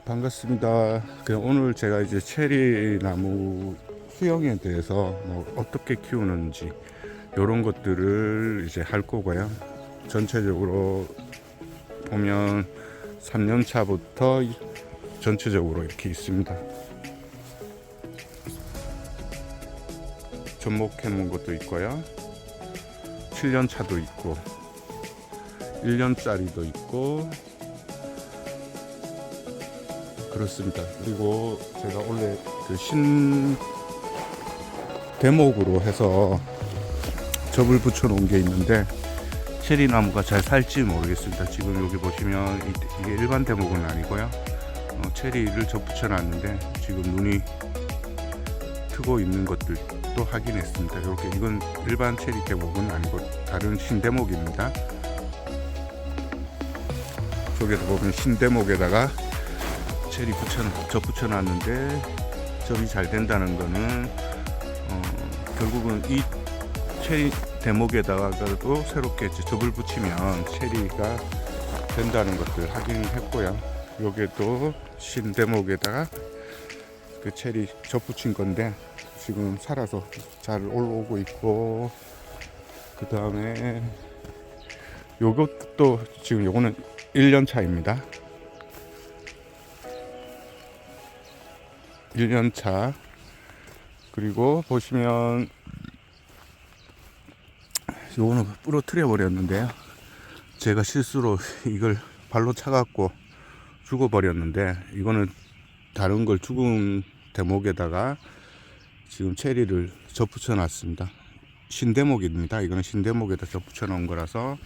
반갑습니다. 오늘 제가 이제 체리 나무 수영에 대해서 어떻게 키우는지 이런 것들을 이제 할 거고요. 전체적으로 보면 3년 차부터 전체적으로 이렇게 있습니다. 접목해 놓은 것도 있고요. 7년 차도 있고 1년짜리도 있고 그렇습니다. 그리고 제가 원래 신 대목으로 해서 접을 붙여 놓은 게 있는데 체리 나무가 잘 살지 모르겠습니다. 지금 여기 보시면 이게 일반 대목은 아니고요. 체리를 접 붙여 놨는데 지금 눈이 트고 있는 것들도 확인했습니다. 이렇게 이건 일반 체리 대목은 아니고 다른 신 대목입니다. 저기도 보면 신 대목에다가 체리 접 붙여놨는데 접이 잘 된다는 거는 결국은 이 체리 대목에다가도 새롭게 접을 붙이면 체리가 된다는 것들 확인했고요. 여기도 신 대목에다가 그 체리 접 붙인 건데 지금 살아서 잘 올라오고 있고, 그 다음에 요것도 지금 요거는 1년 차입니다. 1년 차. 그리고 보시면 요거는 부러뜨려 버렸는데요. 제가 실수로 이걸 발로 차갖고 죽어 버렸는데, 이거는 다른 걸 죽은 대목에다가 지금 체리를 접붙여 놨습니다. 신대목입니다. 이거는 신대목에다 접붙여 놓은 거라서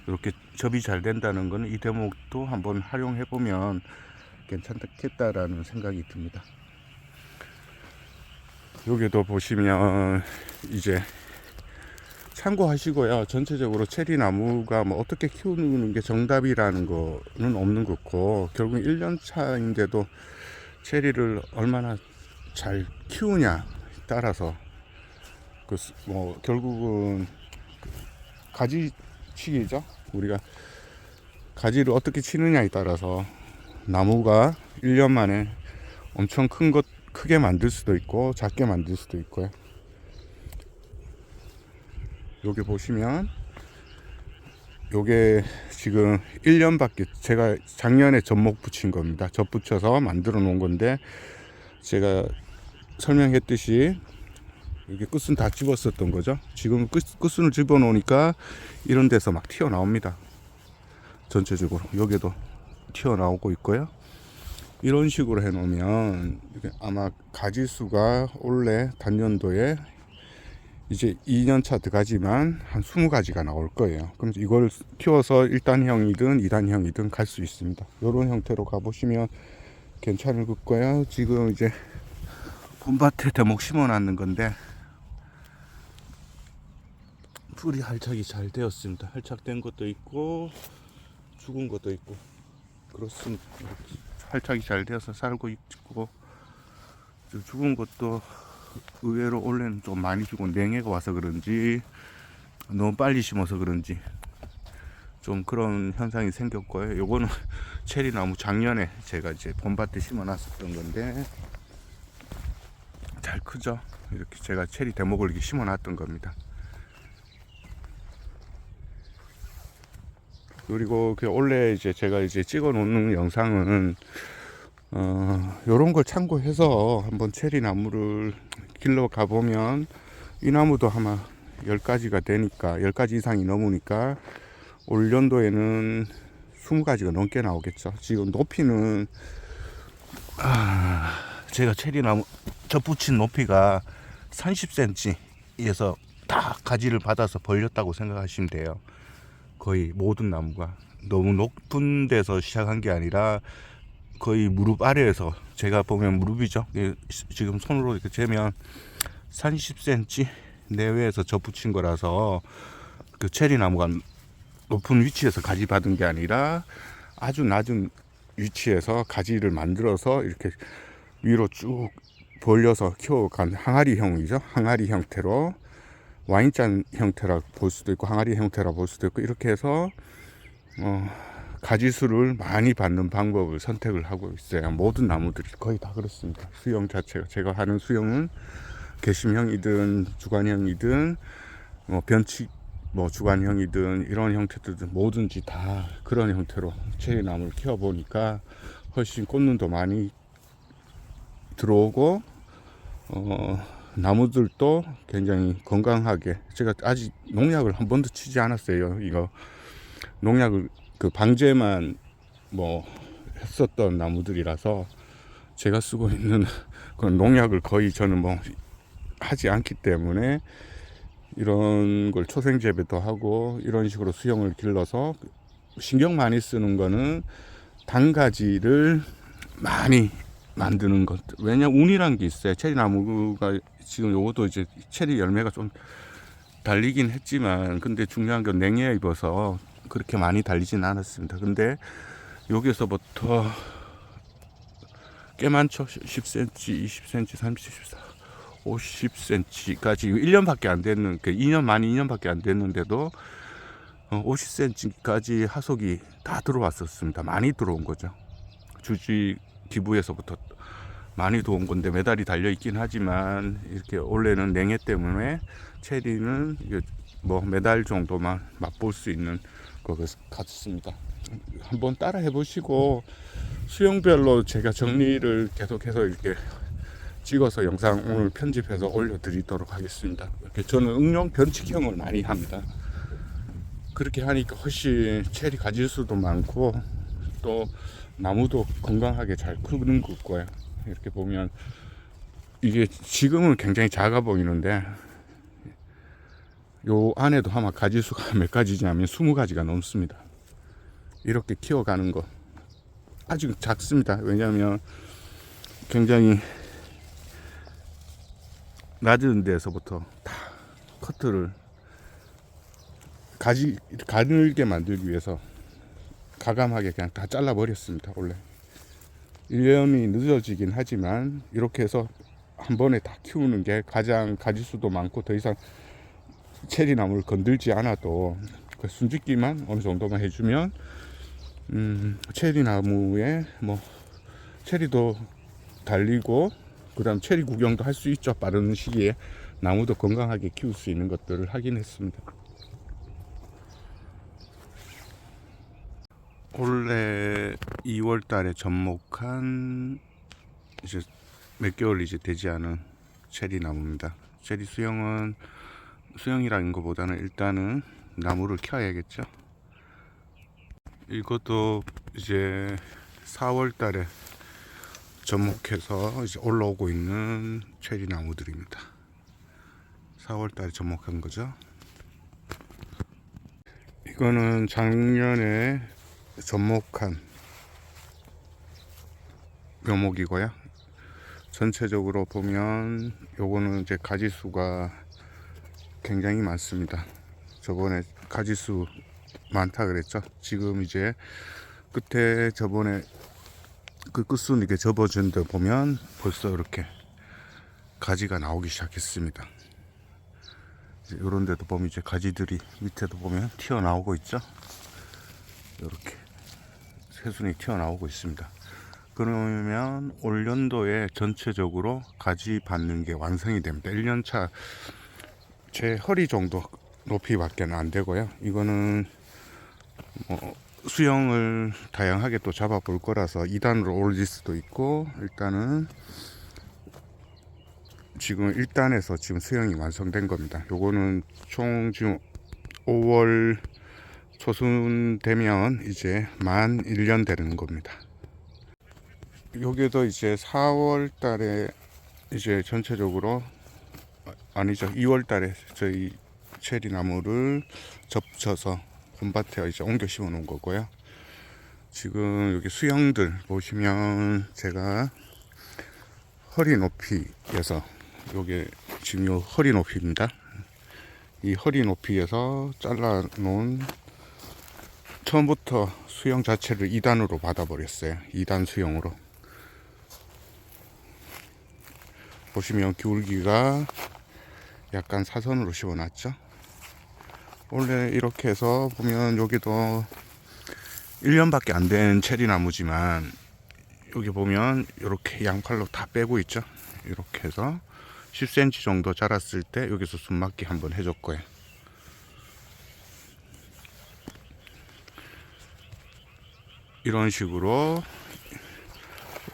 이렇게 접이 잘 된다는 거는 이 대목도 한번 활용해 보면 괜찮겠다라는 생각이 듭니다. 여기도 보시면 이제 참고하시고요. 전체적으로 체리 나무가 어떻게 키우는 게 정답이라는 거는 없는 것 같고, 결국 1년 차인데도 체리를 얼마나 잘 키우냐 따라서 결국은 가지치기죠. 우리가 가지를 어떻게 치느냐에 따라서 나무가 1년 만에 엄청 크게 만들 수도 있고 작게 만들 수도 있고요. 여기 보시면 요게 지금 1년밖에, 제가 작년에 접목 붙인 겁니다. 접 붙여서 만들어 놓은 건데, 제가 설명했듯이 이게 끝은 다 집었었던 거죠. 지금 끝순을 집어 놓으니까 이런 데서 막 튀어나옵니다. 전체적으로 여기도 튀어나오고 있고요. 이런 식으로 해 놓으면 아마 가지수가 올해 단년도에 이제 2년차 들어가지만 한 20가지가 나올 거예요. 그럼 이걸 키워서 1단형이든 2단형이든 갈 수 있습니다. 이런 형태로 가보시면 괜찮을 거고요. 지금 이제 봄밭에 대목 심어 놨는 건데 풀이 활착이 잘 되었습니다. 활착된 것도 있고 죽은 것도 있고 그렇습니다. 활착이 잘 되어서 살고 있고, 죽은 것도 의외로 올해는 좀 많이 주고 냉해가 와서 그런지 너무 빨리 심어서 그런지 좀 그런 현상이 생겼고요. 요거는 체리 나무 작년에 제가 이제 봄밭에 심어 놨었던 건데 잘 크죠. 이렇게 제가 체리 대목을 이렇게 심어 놨던 겁니다. 그리고 원래 이제 제가 이제 찍어 놓는 영상은 요런 걸 참고해서 한번 체리 나무를 길러 가보면 이 나무도 아마 10가지가 되니까, 10가지 이상이 넘으니까 올 연도에는 20가지가 넘게 나오겠죠. 지금 높이는 제가 체리 나무 접붙인 높이가 30cm에서 다 가지를 받아서 벌렸다고 생각하시면 돼요. 거의 모든 나무가 너무 높은 데서 시작한 게 아니라 거의 무릎 아래에서, 제가 보면 무릎이죠. 지금 손으로 이렇게 재면 30cm 내외에서 접붙인 거라서 그 체리 나무가 높은 위치에서 가지 받은 게 아니라 아주 낮은 위치에서 가지를 만들어서 이렇게 위로 쭉 벌려서 키워간 항아리형이죠. 항아리 형태로, 와인잔 형태라 볼 수도 있고 항아리 형태라 볼 수도 있고, 이렇게 해서 가지수를 많이 받는 방법을 선택을 하고 있어요. 모든 나무들이 거의 다 그렇습니다. 수영 자체가, 제가 하는 수영은 개심형이든 주관형이든 뭐 변칙 뭐 주관형이든 이런 형태들은 뭐든지 다 그런 형태로 체리나무를 키워보니까 훨씬 꽃눈도 많이 들어오고 나무들도 굉장히 건강하게, 제가 아직 농약을 한 번도 치지 않았어요. 이거 농약을 그 방제만 뭐 했었던 나무들이라서 제가 쓰고 있는 그런 농약을 거의 저는 뭐 하지 않기 때문에 이런 걸 초생 재배도 하고 이런 식으로 수영을 길러서 신경 많이 쓰는 거는 단가지를 많이 만드는 것. 왜냐 운이란 게 있어요. 체리 나무가 지금 요것도 이제 체리 열매가 좀 달리긴 했지만, 근데 중요한 건 냉해에 입어서 그렇게 많이 달리진 않았습니다. 근데 여기서부터 꽤 많죠. 10cm, 20cm, 30cm, 50cm까지 1년밖에 안 됐는, 2년 만 2년밖에 안 됐는데도 50cm까지 하속이 다 들어왔었습니다. 많이 들어온 거죠. 주지 기부에서부터 많이 들어온 건데 메달이 달려 있긴 하지만 이렇게 원래는 냉해 때문에 체리는 뭐 메달 정도만 맛볼 수 있는 것 같습니다. 한번 따라 해보시고 수영별로 제가 정리를 계속해서 이렇게 찍어서 영상을 편집해서 올려드리도록 하겠습니다. 이렇게 저는 응용 변칙형을 많이 합니다. 그렇게 하니까 훨씬 체리 가지수도 많고 또 나무도 건강하게 잘 크는 것 같고요. 이렇게 보면 이게 지금은 굉장히 작아 보이는데 요 안에도 아마 가지수가 몇 가지냐면 20가지가 넘습니다. 이렇게 키워가는 거 아직 작습니다. 왜냐하면 굉장히 낮은 데서부터 다 커트를 가늘게 만들기 위해서 가감하게 그냥 다 잘라 버렸습니다. 원래 1년이 늦어지긴 하지만 이렇게 해서 한 번에 다 키우는 게 가장 가지수도 많고 더 이상 체리 나무를 건들지 않아도 그 순짓기만 어느 정도만 해주면 체리 나무에 뭐 체리도 달리고 그다음 체리 구경도 할 수 있죠. 빠른 시기에 나무도 건강하게 키울 수 있는 것들을 하긴 했습니다. 올해 2월 달에 접목한 이제 몇 개월 이제 되지 않은 체리 나무입니다. 체리 수영은 수영이라는 것보다는 일단은 나무를 켜야겠죠. 이것도 이제 4월 달에 접목해서 이제 올라오고 있는 체리 나무들입니다. 4월 달에 접목한 거죠. 이거는 작년에 접목한 묘목이고요. 전체적으로 보면 요거는 이제 가지수가 굉장히 많습니다. 저번에 가지수 많다 그랬죠. 지금 이제 끝에 저번에 그 끝순 이렇게 접어진 데 보면 벌써 이렇게 가지가 나오기 시작했습니다. 이런 데도 보면 이제 가지들이 밑에도 보면 튀어나오고 있죠. 이렇게 새순이 튀어나오고 있습니다. 그러면 올 연도에 전체적으로 가지 받는 게 완성이 됩니다. 1년차 제 허리 정도 높이밖에 안 되고요. 이거는 뭐 수영을 다양하게 또 잡아볼 거라서 2단으로 올릴 수도 있고, 일단은 지금 1단에서 지금 수영이 완성된 겁니다. 요거는 총 지금 5월 초순 되면 이제 만 1년 되는 겁니다. 여기도 이제 4월 달에 이제 전체적으로 아니죠, 2월 달에 저희 체리 나무를 접쳐서 봄밭에 이제 옮겨 심어 놓은 거고요. 지금 여기 수영들 보시면 제가 허리 높이에서 요게 지금 요 허리 높이입니다. 이 허리 높이에서 잘라 놓은, 처음부터 수영 자체를 2단으로 받아 버렸어요. 2단 수영으로. 보시면 기울기가 약간 사선으로 씌워놨죠. 원래 이렇게 해서 보면 여기도 1년밖에 안 된 체리 나무지만 여기 보면 이렇게 양팔로 다 빼고 있죠. 이렇게 해서 10cm 정도 자랐을 때 여기서 숨막기 한번 해줬고요. 이런 식으로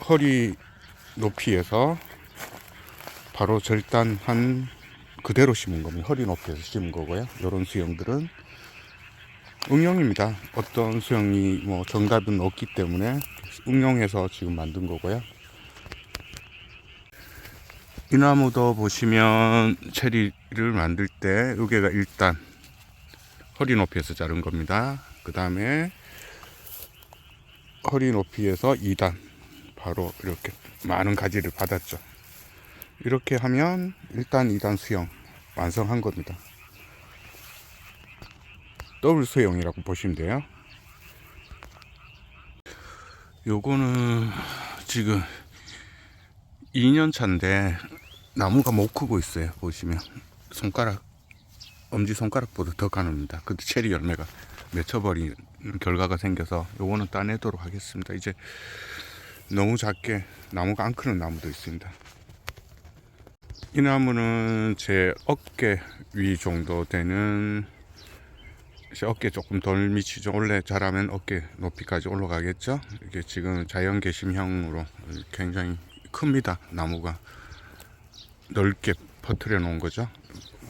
허리 높이에서 바로 절단한 그대로 심은 겁니다. 허리 높이에서 심은 거고요. 이런 수영들은 응용입니다. 어떤 수영이 뭐 정답은 없기 때문에 응용해서 지금 만든 거고요. 이 나무도 보시면 체리를 만들 때 여기가 일단 허리 높이에서 자른 겁니다. 그 다음에 허리 높이에서 2단 바로 이렇게 많은 가지를 받았죠. 이렇게 하면 1단 2단 수영 완성한 겁니다. 더블 수영이라고 보시면 돼요. 요거는 지금 2년 차인데 나무가 못 크고 있어요. 보시면 손가락, 엄지 손가락보다 더 가늡니다. 근데 체리 열매가 맺혀버리는 결과가 생겨서 요거는 따내도록 하겠습니다. 이제 너무 작게 나무가 안 크는 나무도 있습니다. 이 나무는 제 어깨 위 정도 되는, 어깨 조금 덜 미치죠. 원래 자라면 어깨 높이까지 올라가겠죠. 이게 지금 자연 개심형으로 굉장히 큽니다. 나무가 넓게 퍼뜨려 놓은 거죠.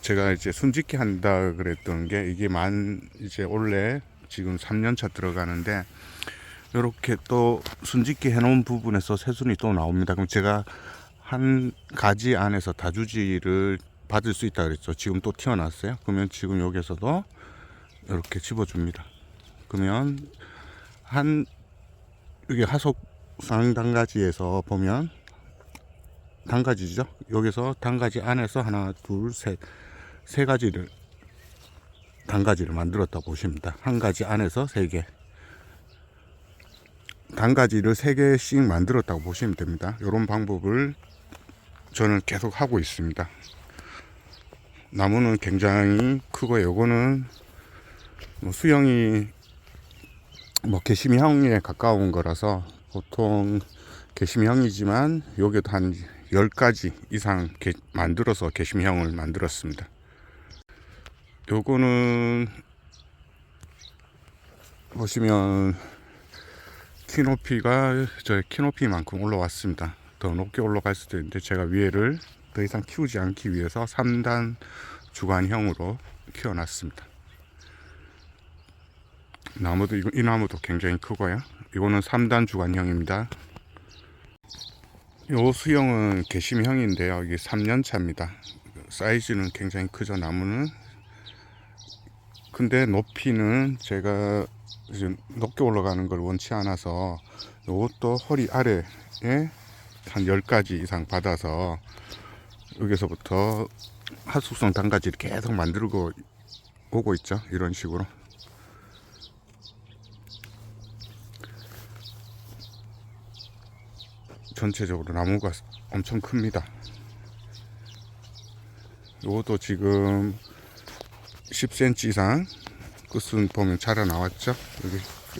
제가 이제 순짓기 한다 그랬던 게 이게 이제 원래 지금 3년차 들어가는데 이렇게 또 순짓기 해놓은 부분에서 새순이 또 나옵니다. 그럼 제가 한 가지 안에서 다주지를 받을 수 있다 그랬죠. 지금 또 튀어나왔어요. 그러면 지금 여기서도 이렇게 집어줍니다. 그러면 여기 하속상 단가지에서 보면 단가지죠. 여기서 단가지 안에서 하나, 둘, 세 가지를 단가지를 만들었다 보십니다. 한 가지 안에서 3개. 단가지를 3개씩 만들었다고 보시면 됩니다. 이런 방법을 저는 계속 하고 있습니다. 나무는 굉장히 크고 요거는 뭐 수영이 뭐 개심형에 가까운 거라서 보통 개심형이지만 여기도 한 10가지 이상 만들어서 개심형을 만들었습니다. 요거는 보시면 키높이가 저의 키높이만큼 올라왔습니다. 더 높게 올라갈 수도 있는데 제가 위에를 더 이상 키우지 않기 위해서 3단 주관형으로 키워놨습니다. 나무도 이 나무도 굉장히 크고요. 이거는 3단 주관형입니다. 요 수형은 개심형인데요. 이게 3년 차입니다. 사이즈는 굉장히 크죠. 나무는. 근데 높이는 제가 이제 높게 올라가는 걸 원치 않아서 이것도 허리 아래에 한 10가지 이상 받아서 여기서부터 하숙성 단가지를 계속 만들고 오고 있죠. 이런 식으로. 전체적으로 나무가 엄청 큽니다. 이것도 지금 10cm 이상 끝은 보면 자라 나왔죠.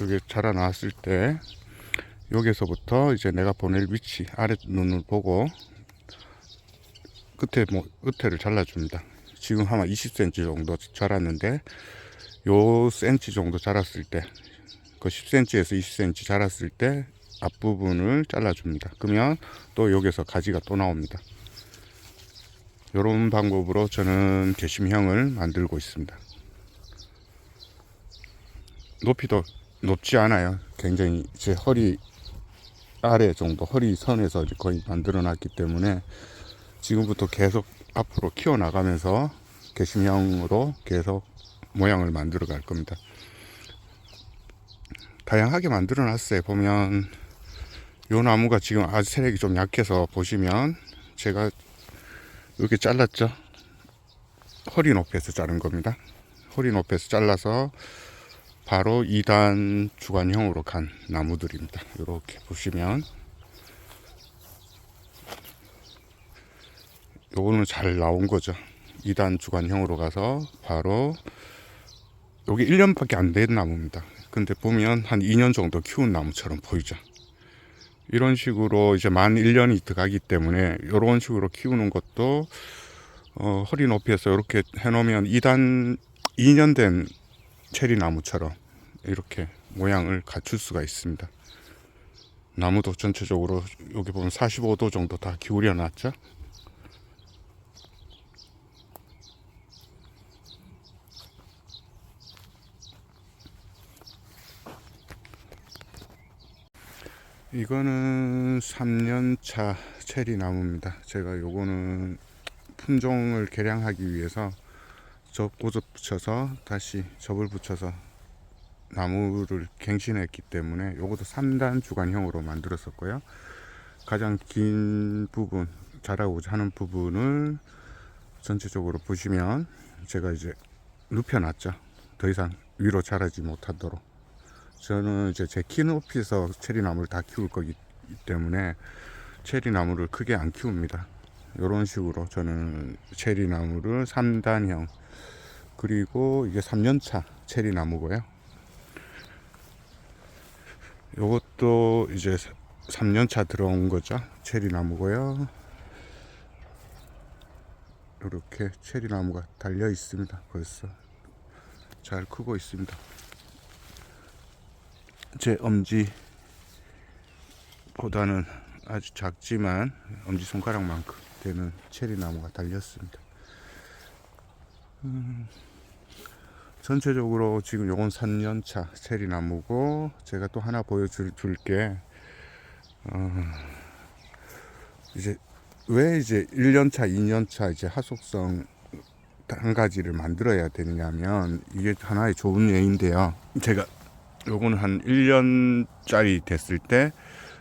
여기 자라 나왔을 때 여기서부터 이제 내가 보낼 위치 아래 눈을 보고 끝에를 잘라줍니다. 지금 아마 20cm 정도 자랐는데 요 cm 정도 자랐을 때 그 10cm에서 20cm 자랐을 때 앞부분을 잘라줍니다. 그러면 또 여기서 가지가 또 나옵니다. 이런 방법으로 저는 개심형을 만들고 있습니다. 높이도 높지 않아요. 굉장히 제 허리 아래 정도, 허리 선에서 거의 만들어 놨기 때문에 지금부터 계속 앞으로 키워나가면서 개심형으로 계속 모양을 만들어 갈 겁니다. 다양하게 만들어 놨어요. 보면 요 나무가 지금 아주 세력이 좀 약해서 보시면 제가 이렇게 잘랐죠. 허리 높이에서 자른 겁니다. 허리 높이에서 잘라서 바로 2단 주관형으로 간 나무들입니다. 이렇게 보시면 요거는 잘 나온 거죠. 2단 주관형으로 가서 바로 여기 1년밖에 안 된 나무입니다. 근데 보면 한 2년 정도 키운 나무처럼 보이죠. 이런 식으로 이제 만 1년이 들어가기 때문에 이런 식으로 키우는 것도 허리 높이에서 이렇게 해놓으면 2년 된 체리 나무처럼 이렇게 모양을 갖출 수가 있습니다. 나무도 전체적으로 여기 보면 45도 정도 다 기울여 놨죠. 이거는 3년차 체리 나무입니다. 제가 요거는 품종을 개량하기 위해서 고접 붙여서 다시 접을 붙여서 나무를 갱신했기 때문에 요것도 3단 주간형으로 만들었었고요. 가장 긴 부분, 자라고자 하는 부분을 전체적으로 보시면 제가 이제 눕혀놨죠. 더 이상 위로 자라지 못하도록. 저는 이제 제 키 높이에서 체리 나무를 다 키울 거기 때문에 체리 나무를 크게 안 키웁니다. 이런 식으로 저는 체리 나무를 3단형, 그리고 이게 3년차 체리 나무고요. 요것도 이제 3년차 들어온 거죠. 체리 나무고요. 이렇게 체리 나무가 달려 있습니다. 벌써 잘 크고 있습니다. 제 엄지보다는 아주 작지만 엄지손가락만큼 되는 체리 나무가 달렸습니다. 전체적으로 지금 요건 3년차 체리 나무고, 제가 또 하나 보여줄 게 이제 왜 이제 1년차, 2년차 이제 하속성 한 가지를 만들어야 되느냐면, 이게 하나의 좋은 예인데요. 제가 요거는 한 1년짜리 됐을 때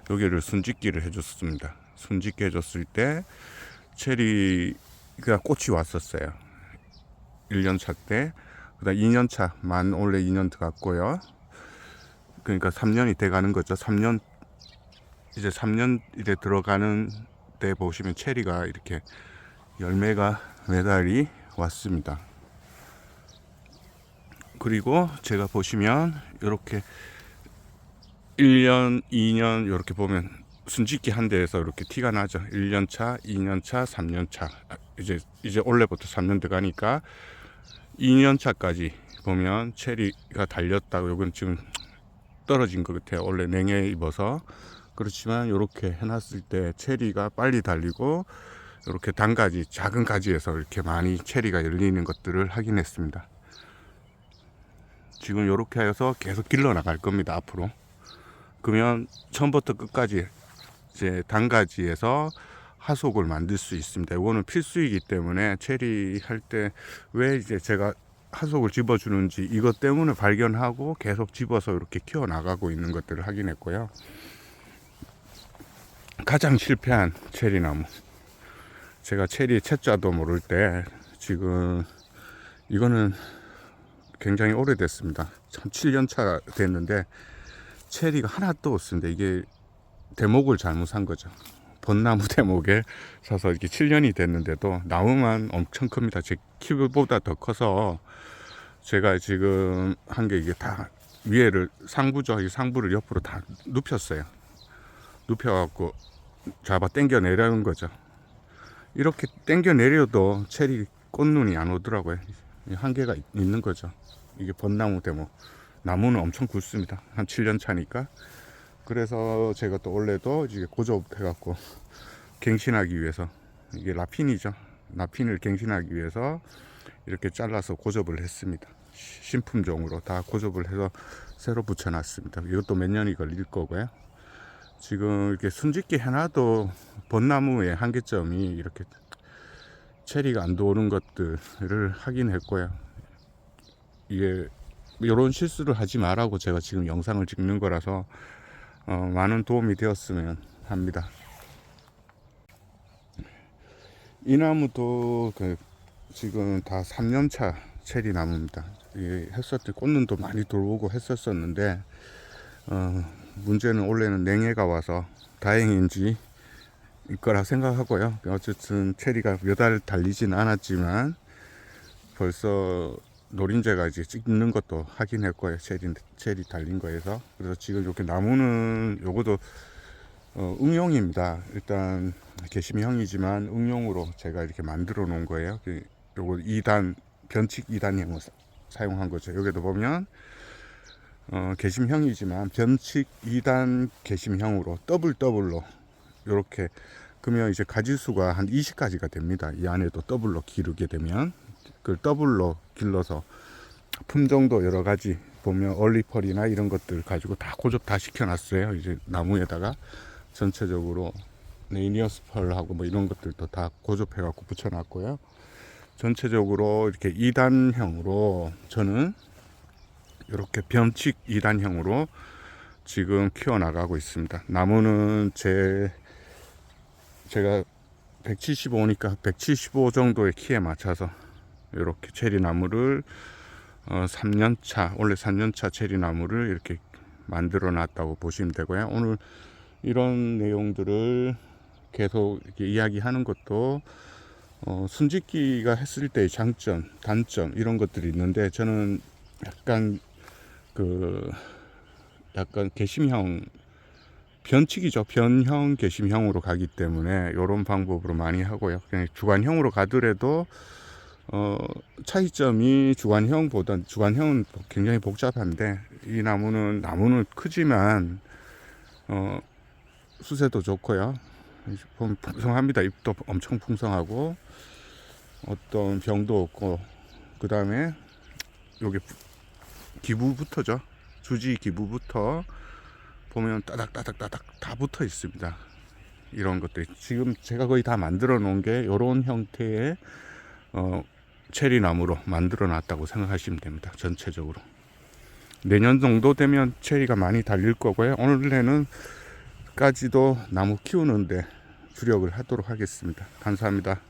여기를 순짓기를 해줬습니다. 순짓기 해줬을 때 체리가 꽃이 왔었어요. 1년차 때. 그다음 2년차 만 원래 2년 들어갔고요. 그러니까 3년이 돼가는 거죠. 3년 이제 3년 이제 들어가는 때 보시면 체리가 이렇게 열매가 매달이 왔습니다. 그리고 제가 보시면 이렇게 1년, 2년 이렇게 보면 순짓기 한 대에서 이렇게 티가 나죠. 1년차, 2년차, 3년차. 이제 올해부터 3년 들어가니까 2년차까지 보면 체리가 달렸다고. 요건 지금 떨어진 것 같아요. 원래 냉해 입어서. 그렇지만 이렇게 해놨을 때 체리가 빨리 달리고, 이렇게 단가지, 작은 가지에서 이렇게 많이 체리가 열리는 것들을 확인했습니다. 지금 이렇게 해서 계속 길러 나갈 겁니다. 앞으로. 그러면 처음부터 끝까지 이제 단가지에서 하속을 만들 수 있습니다. 이거는 필수이기 때문에 체리 할 때 왜 이제 제가 하속을 집어주는지 이것 때문에 발견하고 계속 집어서 이렇게 키워 나가고 있는 것들을 확인했고요. 가장 실패한 체리나무, 제가 체리 채자도 모를 때, 지금 이거는 굉장히 오래됐습니다. 참 7년차 됐는데 체리가 하나도 없습니다. 이게 대목을 잘못 산 거죠. 벚나무 대목에 사서 이렇게 7년이 됐는데도 나무만 엄청 큽니다. 제 키보다 더 커서 제가 지금 한 게 이게 다 위에를 상부죠. 이 상부를 옆으로 다 눕혔어요. 눕혀갖고 잡아 당겨 내려는 거죠. 이렇게 당겨 내려도 체리 꽃눈이 안 오더라고요. 한계가 있는 거죠. 이게 벚나무 대목. 나무는 엄청 굵습니다. 한 7년 차니까. 그래서 제가 또 원래도 이제 고접해갖고 갱신하기 위해서, 이게 라핀이죠. 라핀을 갱신하기 위해서 이렇게 잘라서 고접을 했습니다. 신품종으로 다 고접을 해서 새로 붙여놨습니다. 이것도 몇 년이 걸릴 거고요. 지금 이렇게 순짓기 해놔도 벚나무의 한계점이 이렇게 체리가 안 도는 것들을 확인했고요. 이게 이런 실수를 하지 말라고 제가 지금 영상을 찍는 거라서 많은 도움이 되었으면 합니다. 이 나무도 지금 다 3년차 체리 나무입니다. 했었을 꽃눈도 많이 들어오고 했었었는데 문제는 원래는 냉해가 와서 다행인지 일 거라 생각하고요. 어쨌든 체리가 몇 알 달리진 않았지만 벌써 노린재가 이제 찍는 것도 하긴 했고요. 체리 달린 거에서. 그래서 지금 이렇게 나무는 요것도 응용입니다. 일단 개심형이지만 응용으로 제가 이렇게 만들어 놓은 거예요. 요거 2단 변칙 2단형을 사용한 거죠. 여기도 보면 개심형이지만 변칙 2단 개심형으로 더블로 이렇게 그러면 이제 가지수가 한 20가지가 됩니다. 이 안에도 더블로 기르게 되면 그걸 더블로 길러서 품종도 여러 가지 보면 얼리펄이나 이런 것들 가지고 다 고접 다 시켜놨어요. 이제 나무에다가 전체적으로 네이니어스 펄하고 뭐 이런 것들도 다 고접해갖고 붙여놨고요. 전체적으로 이렇게 2단형으로 저는 이렇게 변칙 2단형으로 지금 키워나가고 있습니다. 나무는 제가 175니까 175 정도의 키에 맞춰서 이렇게 체리 나무를 3년차 원래 3년차 체리 나무를 이렇게 만들어 놨다고 보시면 되고요. 오늘 이런 내용들을 계속 이렇게 이야기하는 것도 순짓기가 했을 때의 장점, 단점 이런 것들이 있는데 저는 약간 개심형 변칙이죠. 변형 개심형으로 가기 때문에 이런 방법으로 많이 하고요. 그냥 주관형으로 가더라도 차이점이 주관형은 굉장히 복잡한데 이 나무는 크지만 수세도 좋고요. 보면 풍성합니다. 잎도 엄청 풍성하고 어떤 병도 없고 그 다음에 여기 기부부터죠. 주지 기부부터 보면 따닥 다 붙어 있습니다. 이런 것들 지금 제가 거의 다 만들어 놓은 게 이런 형태의 체리 나무로 만들어 놨다고 생각하시면 됩니다. 전체적으로 내년 정도 되면 체리가 많이 달릴 거고요. 오늘에는 까지도 나무 키우는데 주력을 하도록 하겠습니다. 감사합니다.